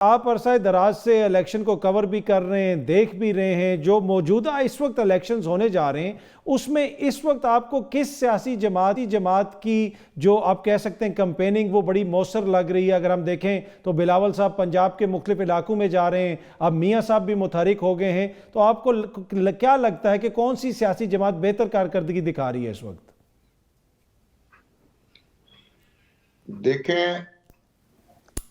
آپ عرصہ دراز سے الیکشن کو کور بھی کر رہے ہیں، دیکھ بھی رہے ہیں، جو موجودہ اس وقت الیکشنز ہونے جا رہے ہیں اس میں اس وقت آپ کو کس سیاسی جماعت کی جو آپ کہہ سکتے ہیں کمپیننگ وہ بڑی مؤثر لگ رہی ہے؟ اگر ہم دیکھیں تو بلاول صاحب پنجاب کے مختلف علاقوں میں جا رہے ہیں، اب میاں صاحب بھی متحرک ہو گئے ہیں، تو آپ کو کیا لگتا ہے کہ کون سی سیاسی جماعت بہتر کارکردگی دکھا رہی ہے اس وقت؟ دیکھیں،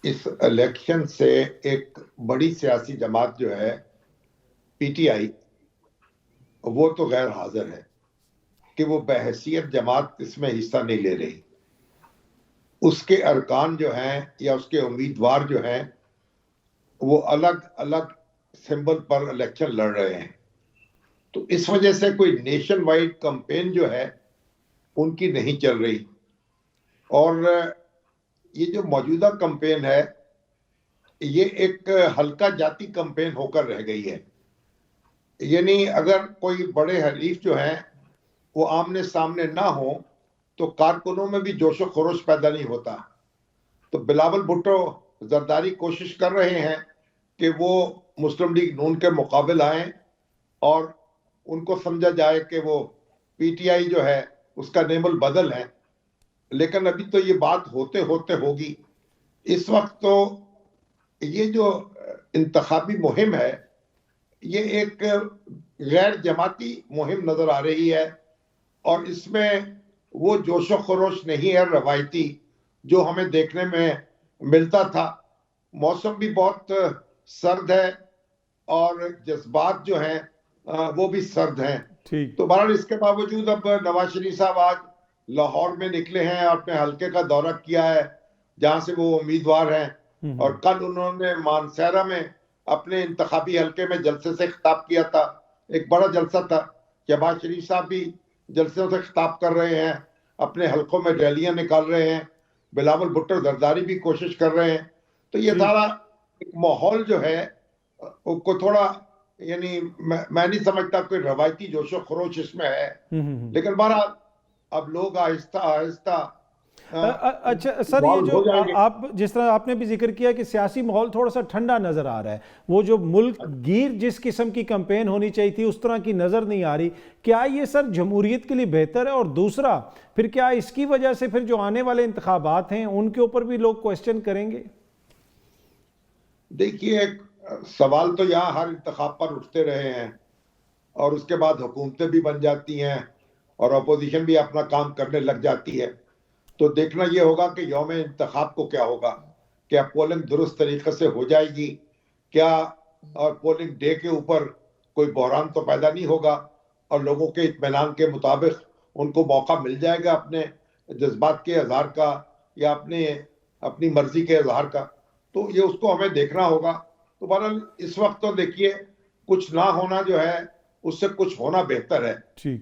اس الیکشن سے ایک بڑی سیاسی جماعت جو ہے پی ٹی آئی، وہ تو غیر حاضر ہے کہ وہ بحیثیت جماعت اس میں حصہ نہیں لے رہی۔ اس کے ارکان جو ہیں یا اس کے امیدوار جو ہیں وہ الگ الگ سمبل پر الیکشن لڑ رہے ہیں، تو اس وجہ سے کوئی نیشن وائڈ کمپین جو ہے ان کی نہیں چل رہی۔ اور یہ جو موجودہ کمپین ہے یہ ایک ہلکا جاتی کمپین ہو کر رہ گئی ہے، یعنی اگر کوئی بڑے حریف جو ہیں وہ آمنے سامنے نہ ہوں تو کارکنوں میں بھی جوش و خروش پیدا نہیں ہوتا۔ تو بلاول بھٹو زرداری کوشش کر رہے ہیں کہ وہ مسلم لیگ نون کے مقابل آئیں اور ان کو سمجھا جائے کہ وہ پی ٹی آئی جو ہے اس کا نعم البدل ہے، لیکن ابھی تو یہ بات ہوتے ہوتے ہوگی۔ اس وقت تو یہ جو انتخابی مہم ہے یہ ایک غیر جماعتی مہم نظر آ رہی ہے، اور اس میں وہ جوش و خروش نہیں ہے روایتی جو ہمیں دیکھنے میں ملتا تھا۔ موسم بھی بہت سرد ہے اور جذبات جو ہیں وہ بھی سرد ہیں۔ تو بہرحال اس کے باوجود اب نواز شریف صاحب آج لاہور میں نکلے ہیں، اپنے حلقے کا دورہ کیا ہے جہاں سے وہ امیدوار ہیں، اور کل انہوں نے مانسہرہ میں اپنے انتخابی حلقے میں جلسے سے خطاب کیا تھا، ایک بڑا جلسہ تھا۔ شہباز شریف صاحب بھی جلسوں سے خطاب کر رہے ہیں، اپنے حلقوں میں ریلیاں نکال رہے ہیں، بلاول بھٹو زرداری بھی کوشش کر رہے ہیں۔ تو یہ سارا ایک ماحول جو ہے کو تھوڑا، یعنی میں نہیں سمجھتا کوئی روایتی جوش و خروش اس میں ہے، لیکن بہرحال اب لوگ آہستہ آہستہ اچھا سر، یہ جو آپ جس طرح آپ نے بھی ذکر کیا کہ سیاسی ماحول تھوڑا سا ٹھنڈا نظر آ رہا ہے، وہ جو ملک گیر جس قسم کی کمپین ہونی چاہیے تھی اس طرح کی نظر نہیں آ رہی، کیا یہ سر جمہوریت کے لیے بہتر ہے؟ اور دوسرا پھر کیا اس کی وجہ سے پھر جو آنے والے انتخابات ہیں ان کے اوپر بھی لوگ کوسچن کریں گے؟ دیکھیے، سوال تو یہاں ہر انتخاب پر اٹھتے رہے ہیں، اور اس کے بعد حکومتیں بھی بن جاتی ہیں اور اپوزیشن بھی اپنا کام کرنے لگ جاتی ہے۔ تو دیکھنا یہ ہوگا کہ یوم انتخاب کو کیا ہوگا، کیا پولنگ درست طریقے سے ہو جائے گی، کیا اور پولنگ ڈے کے اوپر کوئی بحران تو پیدا نہیں ہوگا، اور لوگوں کے اطمینان کے مطابق ان کو موقع مل جائے گا اپنے جذبات کے اظہار کا یا اپنی مرضی کے اظہار کا۔ تو یہ اس کو ہمیں دیکھنا ہوگا۔ تو بہرحال اس وقت تو دیکھیے، کچھ نہ ہونا جو ہے اس سے کچھ ہونا بہتر ہے۔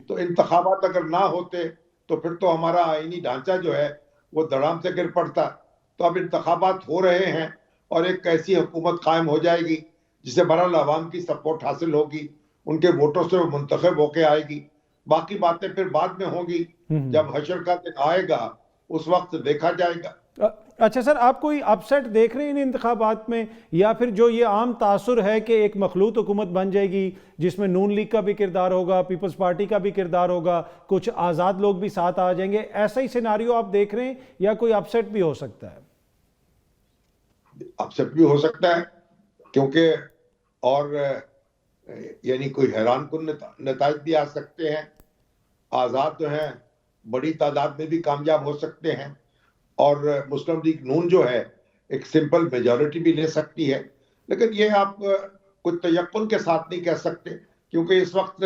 تو انتخابات اگر نہ ہوتے تو پھر تو ہمارا آئینی ڈھانچہ جو ہے وہ دڑام سے گر پڑتا۔ تو اب انتخابات ہو رہے ہیں اور ایک ایسی حکومت قائم ہو جائے گی جسے بہرحال عوام کی سپورٹ حاصل ہوگی، ان کے ووٹوں سے وہ منتخب ہو کے آئے گی۔ باقی باتیں پھر بعد میں ہوں گی، جب حشر کا دن آئے گا اس وقت دیکھا جائے گا۔ اچھا سر، آپ کوئی اپ سیٹ دیکھ رہے ہیں ان انتخابات میں، یا پھر جو یہ عام تاثر ہے کہ ایک مخلوط حکومت بن جائے گی جس میں نون لیگ کا بھی کردار ہوگا، پیپلز پارٹی کا بھی کردار ہوگا، کچھ آزاد لوگ بھی ساتھ آ جائیں گے، ایسا ہی سیناریو آپ دیکھ رہے ہیں یا کوئی اپ سیٹ بھی ہو سکتا ہے؟ اپ سیٹ بھی ہو سکتا ہے، کیونکہ اور یعنی کوئی حیران کن نتائج بھی آ سکتے ہیں۔ آزاد جو ہیں بڑی تعداد میں بھی کامیاب ہو سکتے ہیں، اور مسلم لیگ نون جو ہے ایک سمپل میجورٹی بھی لے سکتی ہے۔ لیکن یہ آپ کچھ تیقن کے ساتھ نہیں کہہ سکتے، کیونکہ اس وقت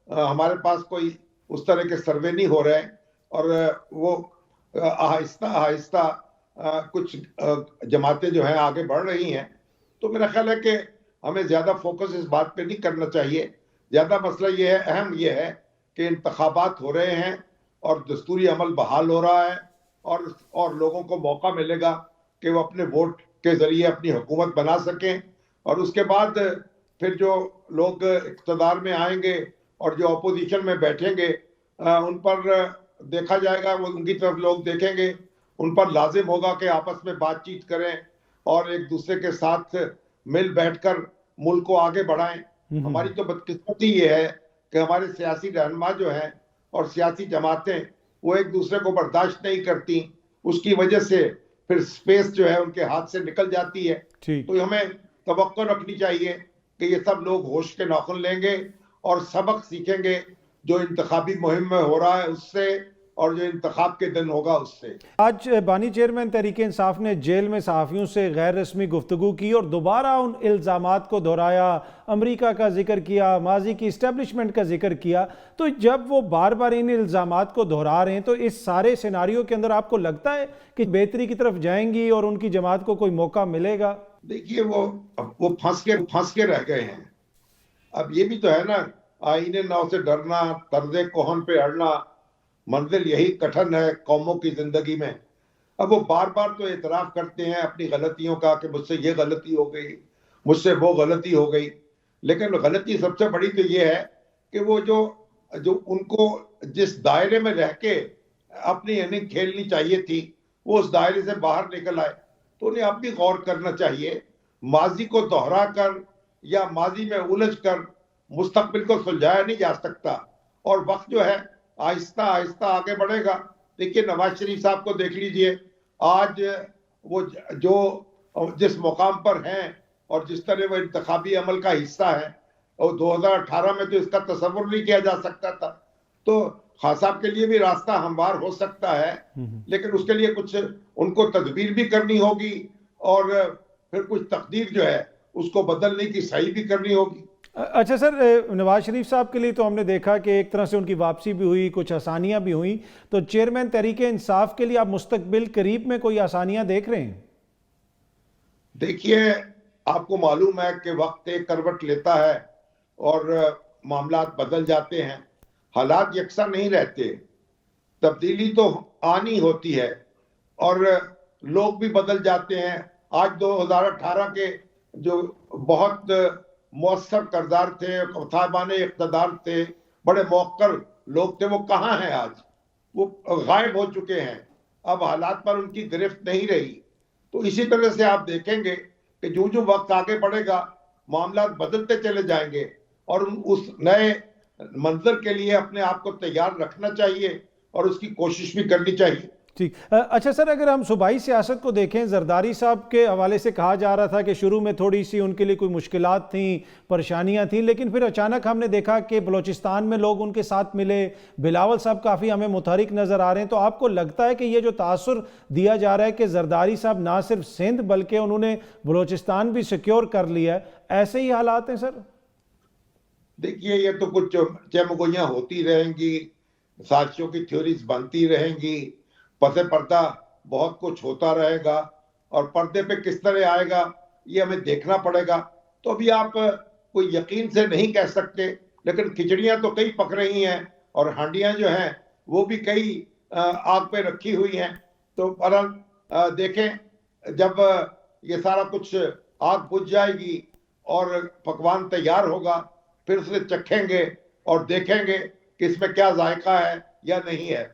ہمارے پاس کوئی اس طرح کے سروے نہیں ہو رہے ہیں، اور وہ آہستہ آہستہ کچھ جماعتیں جو ہیں آگے بڑھ رہی ہیں۔ تو میرا خیال ہے کہ ہمیں زیادہ فوکس اس بات پہ نہیں کرنا چاہیے۔ زیادہ مسئلہ یہ ہے، اہم یہ ہے کہ انتخابات ہو رہے ہیں اور دستوری عمل بحال ہو رہا ہے، اور لوگوں کو موقع ملے گا کہ وہ اپنے ووٹ کے ذریعے اپنی حکومت بنا سکیں، اور اس کے بعد پھر جو لوگ اقتدار میں آئیں گے اور جو اپوزیشن میں بیٹھیں گے ان پر دیکھا جائے گا، وہ ان کی طرف لوگ دیکھیں گے، ان پر لازم ہوگا کہ آپس میں بات چیت کریں اور ایک دوسرے کے ساتھ مل بیٹھ کر ملک کو آگے بڑھائیں. ہماری تو بدقسمتی یہ ہے کہ ہمارے سیاسی رہنما جو ہیں اور سیاسی جماعتیں وہ ایک دوسرے کو برداشت نہیں کرتی. اس کی وجہ سے پھر سپیس جو ہے ان کے ہاتھ سے نکل جاتی ہے. تو ہمیں توقع رکھنی چاہیے کہ یہ سب لوگ ہوش کے ناخن لیں گے اور سبق سیکھیں گے جو انتخابی مہم میں ہو رہا ہے اس سے اور جو انتخاب کے دن ہوگا اس سے. آج بانی چیئرمین تحریک انصاف نے جیل میں صحافیوں سے غیر رسمی گفتگو کی اور دوبارہ ان الزامات کو دہرایا، امریکہ کا ذکر کیا، ماضی کی اسٹیبلشمنٹ کا ذکر کیا. تو جب وہ بار بار ان الزامات کو دہرا رہے ہیں تو اس سارے سیناریو کے اندر آپ کو لگتا ہے کہ بہتری کی طرف جائیں گی اور ان کی جماعت کو کوئی موقع ملے گا؟ دیکھیے وہ پھنس کے رہ گئے ہیں. اب یہ بھی تو ہے نا، آئینے نو سے ڈرنا، طرز کوہن پہ اڑنا، منزل یہی کٹھن ہے قوموں کی زندگی میں. اب وہ بار بار تو اعتراف کرتے ہیں اپنی غلطیوں کا کہ مجھ سے یہ غلطی ہو گئی، مجھ سے وہ غلطی ہو گئی. لیکن غلطی سب سے بڑی تو یہ ہے کہ وہ جو ان کو جس دائرے میں رہ کے اپنی اننگ کھیلنی چاہیے تھی وہ اس دائرے سے باہر نکل آئے. تو انہیں اب بھی غور کرنا چاہیے. ماضی کو دہرا کر یا ماضی میں الجھ کر مستقبل کو سلجھایا نہیں جا سکتا، اور وقت جو ہے آہستہ آہستہ آگے بڑھے گا. دیکھیے نواز شریف صاحب کو دیکھ لیجئے، آج وہ جو جس مقام پر ہیں اور جس طرح وہ انتخابی عمل کا حصہ ہے، اور 2018 میں تو اس کا تصور نہیں کیا جا سکتا تھا. تو خان صاحب کے لیے بھی راستہ ہموار ہو سکتا ہے، لیکن اس کے لیے کچھ ان کو تدبیر بھی کرنی ہوگی اور پھر کچھ تقدیر جو ہے اس کو بدلنے کی صحیح بھی کرنی ہوگی. اچھا سر، نواز شریف صاحب کے لیے تو ہم نے دیکھا کہ ایک طرح سے ان کی واپسی بھی ہوئی، کچھ آسانیاں بھی ہوئیں. تو چیئرمین تحریک انصاف کے لیے آپ مستقبل قریب میں کوئی آسانیاں دیکھ رہے ہیں؟ دیکھیے آپ کو معلوم ہے کہ وقت ایک کروٹ لیتا ہے اور معاملات بدل جاتے ہیں، حالات یکساں نہیں رہتے. تبدیلی تو آنی ہوتی ہے اور لوگ بھی بدل جاتے ہیں. آج 2018 کے جو بہت مؤثر کردار تھے، صاحبان اقتدار تھے، بڑے موقر لوگ تھے، وہ کہاں ہیں آج؟ وہ غائب ہو چکے ہیں. اب حالات پر ان کی گرفت نہیں رہی. تو اسی طرح سے آپ دیکھیں گے کہ جو وقت آگے بڑھے گا معاملات بدلتے چلے جائیں گے، اور اس نئے منظر کے لیے اپنے آپ کو تیار رکھنا چاہیے اور اس کی کوشش بھی کرنی چاہیے. ٹھیک. اچھا سر، اگر ہم صوبائی سیاست کو دیکھیں، زرداری صاحب کے حوالے سے کہا جا رہا تھا کہ شروع میں تھوڑی سی ان کے لیے کوئی مشکلات تھیں، پریشانیاں تھیں، لیکن پھر اچانک ہم نے دیکھا کہ بلوچستان میں لوگ ان کے ساتھ ملے. بلاول صاحب کافی ہمیں متحرک نظر آ رہے ہیں. تو آپ کو لگتا ہے کہ یہ جو تاثر دیا جا رہا ہے کہ زرداری صاحب نہ صرف سندھ بلکہ انہوں نے بلوچستان بھی سیکیور کر لیا ہے، ایسے ہی حالات ہیں سر؟ دیکھیے یہ تو کچھ چمگوئیاں ہوتی رہیں گی، سازشوں کی تھیوریز بنتی رہیں گی، پس پردہ بہت کچھ ہوتا رہے گا، اور پردے پہ کس طرح آئے گا یہ ہمیں دیکھنا پڑے گا. تو ابھی آپ کوئی یقین سے نہیں کہہ سکتے، لیکن کھچڑیاں تو کئی پک رہی ہیں اور ہانڈیاں جو ہیں وہ بھی کئی آگ پہ رکھی ہوئی ہیں. تو دیکھیں جب یہ سارا کچھ آگ بجھ جائے گی اور پکوان تیار ہوگا پھر اسے چکھیں گے اور دیکھیں گے کہ اس میں کیا ذائقہ ہے یا نہیں ہے.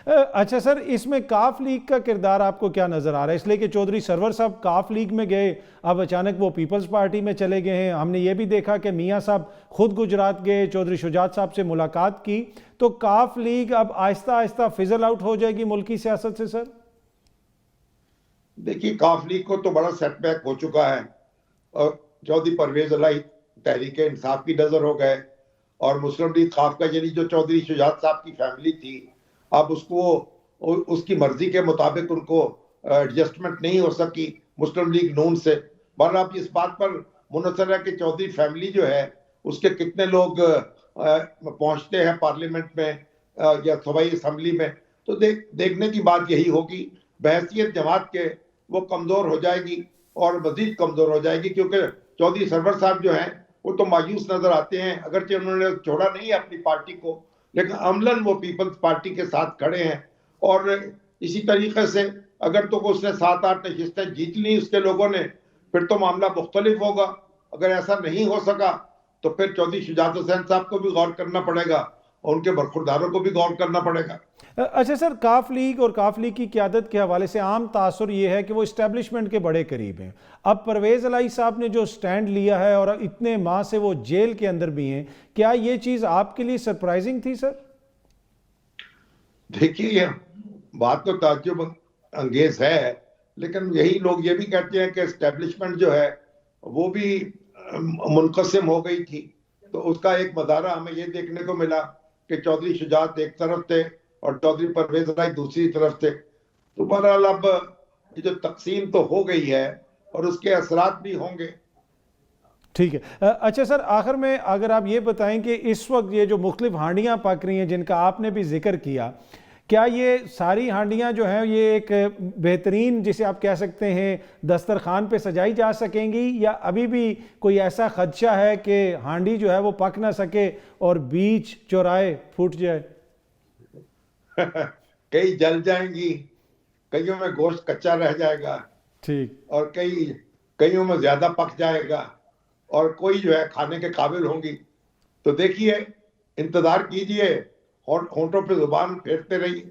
اچھا سر، اس میں کاف لیگ کا کردار آپ کو کیا نظر آ رہا ہے؟ اس لیے کہ چودھری سرور صاحب کاف لیگ میں گئے، اب اچانک وہ پیپلز پارٹی میں چلے گئے ہیں. ہم نے یہ بھی دیکھا کہ میاں صاحب خود گجرات گئے، چودھری شجاعت صاحب سے ملاقات کی. تو کاف لیگ اب آہستہ آہستہ فزل آؤٹ ہو جائے گی ملکی سیاست سے سر؟ دیکھیے کاف لیگ کو تو بڑا سیٹ بیک ہو چکا ہے، اور چودھری پرویز الہی تحریک انصاف کی نظر ہو گئے، اور مسلم لیگ خاف کا یعنی جو چودھری شجاعت صاحب کی فیملی تھی، اب اس کی مرضی کے مطابق ان کو ایڈجسٹمنٹ نہیں ہو سکی مسلم لیگ نون سے. بہرحال آپ اس بات پر منحصر ہے کہ چودھری فیملی جو ہے اس کے کتنے لوگ پہنچتے ہیں پارلیمنٹ میں یا صوبائی اسمبلی میں. تو دیکھنے کی بات یہی ہوگی. بحیثیت جماعت کے وہ کمزور ہو جائے گی اور مزید کمزور ہو جائے گی، کیونکہ چودھری سرور صاحب جو ہیں وہ تو مایوس نظر آتے ہیں، اگرچہ انہوں نے چھوڑا نہیں ہے اپنی پارٹی کو، لیکن عملاً وہ پیپلز پارٹی کے ساتھ کھڑے ہیں. اور اسی طریقے سے اگر تو اس نے 7-8 نشستیں جیت لی اس کے لوگوں نے، پھر تو معاملہ مختلف ہوگا. اگر ایسا نہیں ہو سکا تو پھر چودھری شجاعت حسین صاحب کو بھی غور کرنا پڑے گا اور ان کے برخورداروں کو بھی غور کرنا پڑے گا. اچھا سر، کاف لیگ اور کاف لیگ کی قیادت کے حوالے سے عام تاثر یہ ہے کہ وہ اسٹیبلشمنٹ کے بڑے قریب ہیں. اب پرویز الہی صاحب نے جو سٹینڈ لیا ہے اور اتنے ماہ سے وہ جیل کے اندر بھی ہیں، کیا یہ چیز آپ کے لیے سرپرائزنگ تھی سر؟ دیکھیے یہ بات تو تعجب انگیز ہے، لیکن یہی لوگ یہ بھی کہتے ہیں کہ اسٹیبلشمنٹ جو ہے وہ بھی منقسم ہو گئی تھی. تو اس کا ایک مظاہرہ ہمیں یہ دیکھنے کو ملا کہ چودھری شجاعت ایک طرف تھے اور چودھری پرویز الہی دوسری طرف تھے. تو بہرحال اب یہ جو تقسیم تو ہو گئی ہے اور اس کے اثرات بھی ہوں گے. ٹھیک ہے. اچھا سر، آخر میں اگر آپ یہ بتائیں کہ اس وقت یہ جو مختلف ہانڈیاں پک رہی ہیں جن کا آپ نے بھی ذکر کیا، کیا یہ ساری ہانڈیاں جو ہیں یہ ایک بہترین جسے آپ کہہ سکتے ہیں دسترخوان پہ سجائی جا سکیں گی، یا ابھی بھی کوئی ایسا خدشہ ہے کہ ہانڈی جو ہے وہ پک نہ سکے اور بیچ چوراہے پھوٹ جائے؟ کئی جل جائیں گی، کئیوں میں گوشت کچا رہ جائے گا، ٹھیک. اور کئیوں میں زیادہ پک جائے گا، اور کوئی جو ہے کھانے کے قابل ہوں گی. تو دیکھیے، انتظار کیجئے، ہونٹوں پہ زبان پھیرتے رہیے.